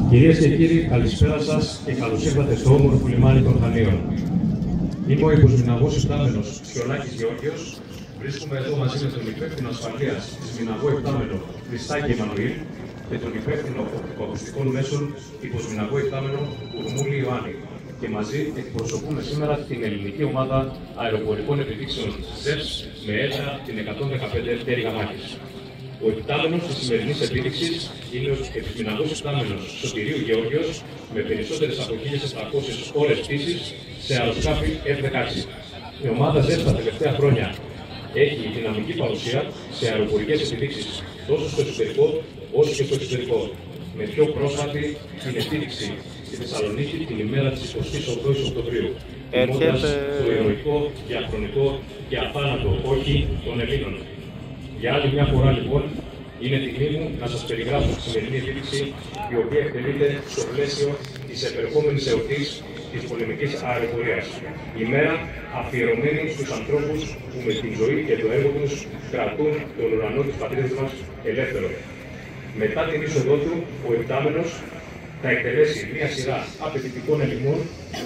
Κυρίες και κύριοι, καλησπέρα σας και καλώς ήρθατε στο όμορφο λιμάνι των Χανίων. Είμαι ο υποσμηναγός υπτάμενος Σιολάκης Γεώργιος. Βρίσκομαι εδώ μαζί με τον υπεύθυνο ασφαλείας της Μηναγό Υπτάμενο Χριστάκη Εμμανουήλ και τον υπεύθυνο οπτικοακουστικών μέσων υποσμηναγό υπτάμενο Ουρμούλη Ιωάννη. Και μαζί εκπροσωπούμε σήμερα την ελληνική ομάδα αεροπορικών επιδείξεων ΖΕΠΣ με έδρα την 115 πτέρυγα μάχης. Ο υπτάμενος της σημερινής επίδειξης είναι ο επιμηναγός υπτάμενος Σωτηρίου Γεώργιος με περισσότερες από 1.700 ώρες πτήσης σε αεροσκάφη F-16. Η ομάδα ΖΕΠΣ τα τελευταία χρόνια έχει δυναμική παρουσία σε αεροπορικές επιδείξεις τόσο στο εσωτερικό όσο και στο εξωτερικό. Με πιο πρόσφατη την επίδειξη στη Θεσσαλονίκη την ημέρα της 28ης Οκτωβρίου. Τιμώντας το ηρωικό, διαχρονικό και αθάνατο όχι των Ελλήνων. Για άλλη μια φορά λοιπόν, είναι τιμή μου να σας περιγράψω τη σημερινή επίδειξη, η οποία εκτελείται στο πλαίσιο της επερχόμενης εορτής της πολεμικής αεροπορίας. Η μέρα αφιερωμένη στους ανθρώπους που με την ζωή και το έργο τους κρατούν τον ουρανό της πατρίδας μας ελεύθερο. Μετά την είσοδό του, ο υπτάμενος θα εκτελέσει μια σειρά απαιτητικών ελιγμών,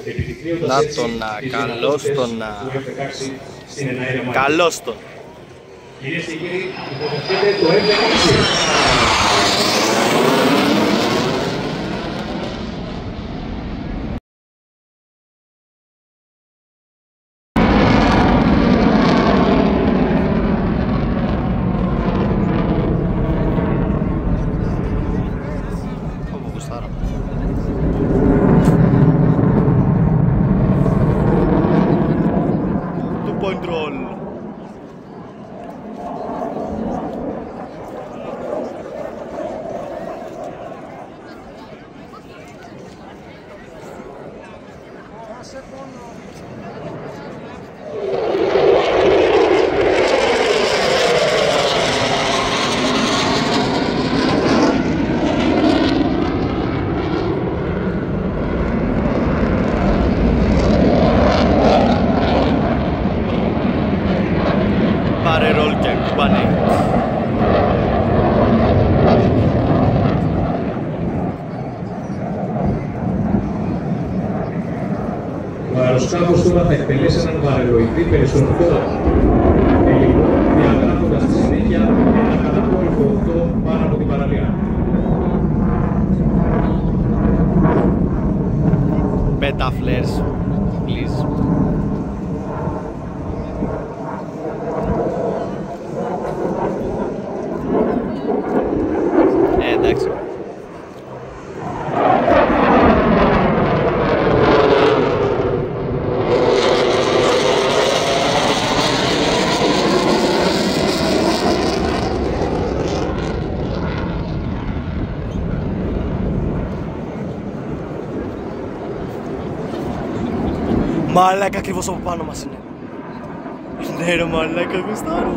επιδεικνύοντας έτσι τις δυνατότητες του F-16 στην εναέρια μάχη. Κυρίες και κύριοι, υποδεχτείτε το F-16. Ο αεροσκάφος τώρα θα εκτελέσει έναν βαρελοειδή περιστροφικό ελιγμό, διαγράφοντας στη συνέχεια ένα καταπόρυφο οχτώ πάνω από την παραλία. Beta flares, please. Εντάξει. Μαλάκα, ακριβώς από πάνω μας είναι. Ναι ρε μαλάκα, γουστάρω.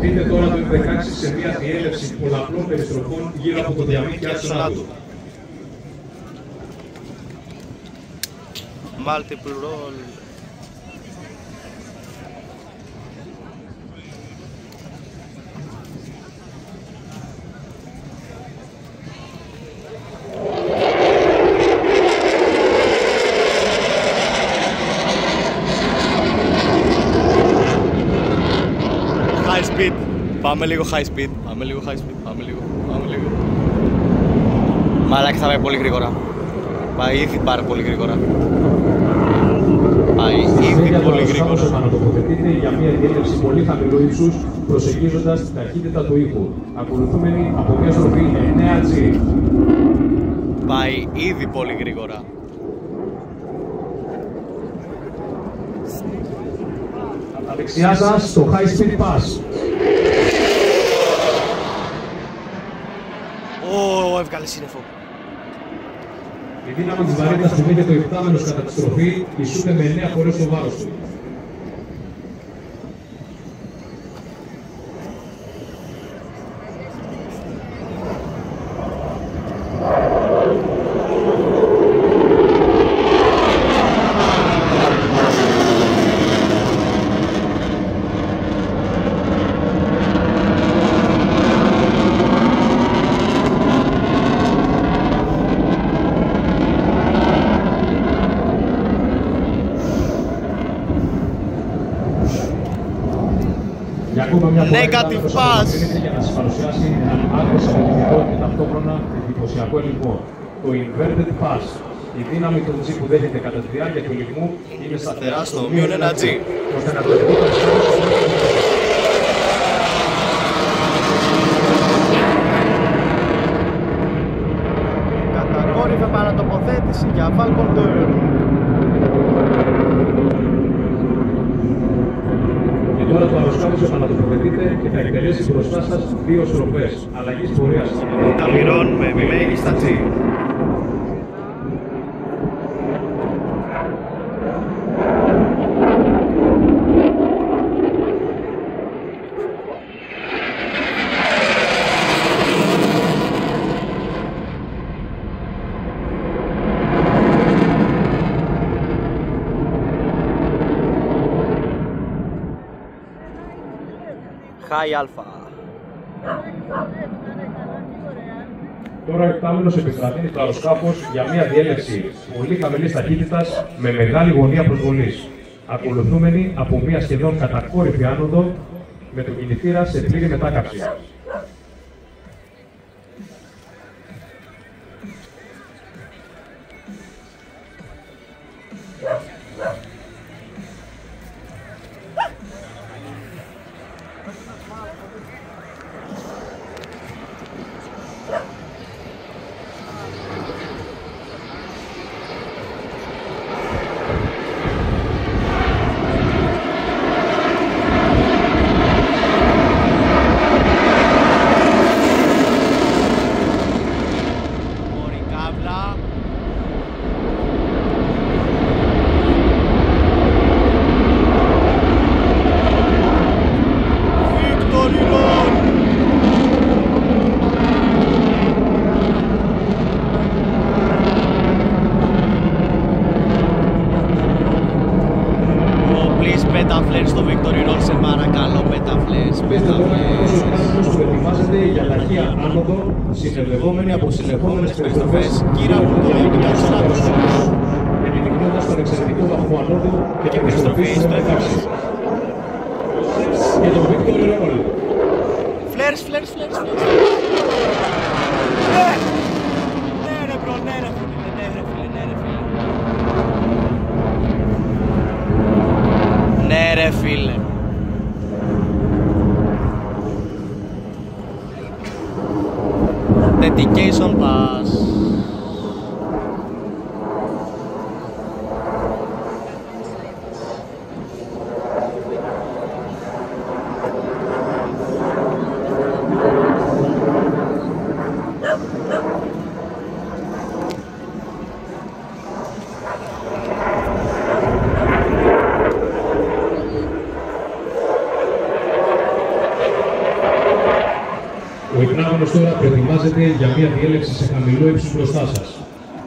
Δείτε τώρα το F-16 σε μια διέλευση πολλαπλών περιστροφών γύρω από το διαμήκη άξονα του. Multiple roll. High speed. Πάμε λίγο high speed. Πάμε λίγο high speed. Πάμε λίγο. Μαλάκα, θα πάει πολύ γρήγορα. Πάει ήδη πάρα πολύ γρήγορα. Πάει ήδη πολύ γρήγορα. Ανατοποθετείται για μια διέλευση πολύ χαμηλού ύψους, προσεγγίζοντας την ταχύτητα του ήχου. Ακολουθούμενη από μια στροφή 9G. Πάει ήδη πολύ γρήγορα. Στα δεξιά σας το High Speed Pass. Έβγαλε σύννεφο. Η δύναμη της βαρύτητας που μείνει το υπτάμενος κατά τη στροφή ισούται με 9 φορές το βάρος του. Negative pass. Για να σας παρουσιάσει έναν άκρως απαιτητικό και ταυτόχρονα εντυπωσιακό ελιγμό. Το Inverted Pass. Η δύναμη του G που δέχεται κατά τη διάρκεια του ελιγμού είναι σταθερά στο μείον 1G. Ώστε να το Κατακόρυφη επανατοποθέτηση για Falcon Turn. Τώρα το αεροσκάφος επανατοποθετείται και θα εκτελέσει μπροστά σας 2 στροφές αλλαγής πορείας. Ταμυρών με μέγιστα G. High Alpha. Τώρα ο εκτάμενος επιβραδύνει το αεροσκάφος για μια διέλευση πολύ χαμηλής ταχύτητας με μεγάλη γωνία προσβολής, ακολουθούμενη από μια σχεδόν κατακόρυφη άνοδο με τον κινητήρα σε πλήρη μετάκαψη. Στο Victory Roll, σε παρακαλώ, πέταφλες. Που ετοιμάζεται για ταχεία άνοδο, συνοδευόμενη από συνεχόμενες περιστροφές γύρω από το διαμετάξιο αεροσκάφους, επιδεικνύοντας τον εξαιρετικό βαθμό ανόδου και περιστροφή στο F6. Και το Victory Roll. Φλερς. Ναι ρε μπρο, ναι ρε φίλε. Ναι ρε φίλε. Dedication pass. Ο υπνάμενος τώρα προετοιμάζεται για μια διέλευση σε χαμηλό ύψος μπροστά σας.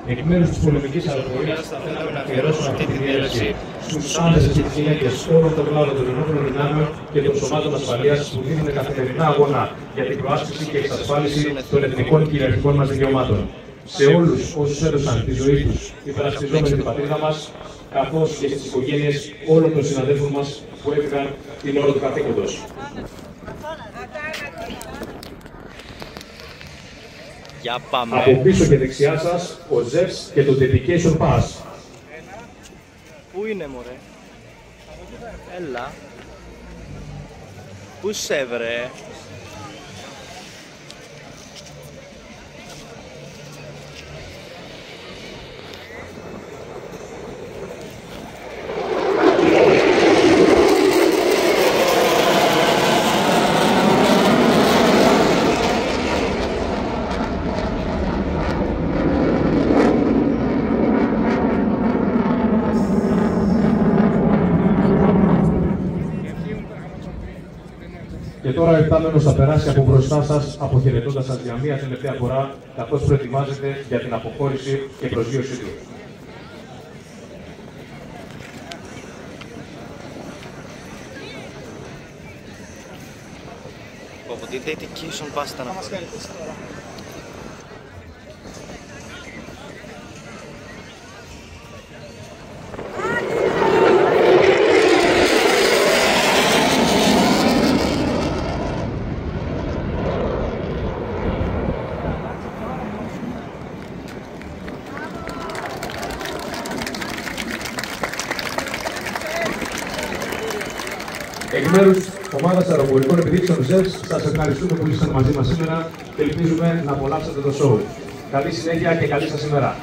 Εκ μέρους της πολεμικής αεροπορίας θα θέλαμε να αφιερώσουμε αυτή τη διέλευση στους άντρες και τις γυναίκες όλων των κλάδων των ενόπλων δυνάμεων και των σωμάτων ασφαλείας που δίνουν καθημερινά αγώνα για την προάσπιση και εξασφάλιση των εθνικών και κυριαρχικών μας δικαιωμάτων. Σε όλους όσους έδωσαν τη ζωή τους υπερασπιζόμενοι την πατρίδα μας, καθώς και στις οικογένειες όλων των συναδέλφων μας που έφυγαν την ώρα του καθήκοντος. Για πάμε. Από πίσω και δεξιά σας, ο Zeus και το Dedication Pass. Πού είναι μωρέ? Έλα. Πού σε βρε? τώρα ο υπτάμενος θα περάσει από μπροστά σας, αποχαιρετώντας σας για μία τελευταία φορά, καθώς προετοιμάζεται για την αποχώρηση και προσγείωσή του. Από τι dedication πας ήταν αυτό. Εκ μέρους ομάδας αεροπορικών επιδείξεων ΖΕΦΣ, σας ευχαριστούμε που ήσασταν μαζί μας σήμερα και ελπίζουμε να απολαύσετε το show. Καλή συνέχεια και καλή σας ημέρα.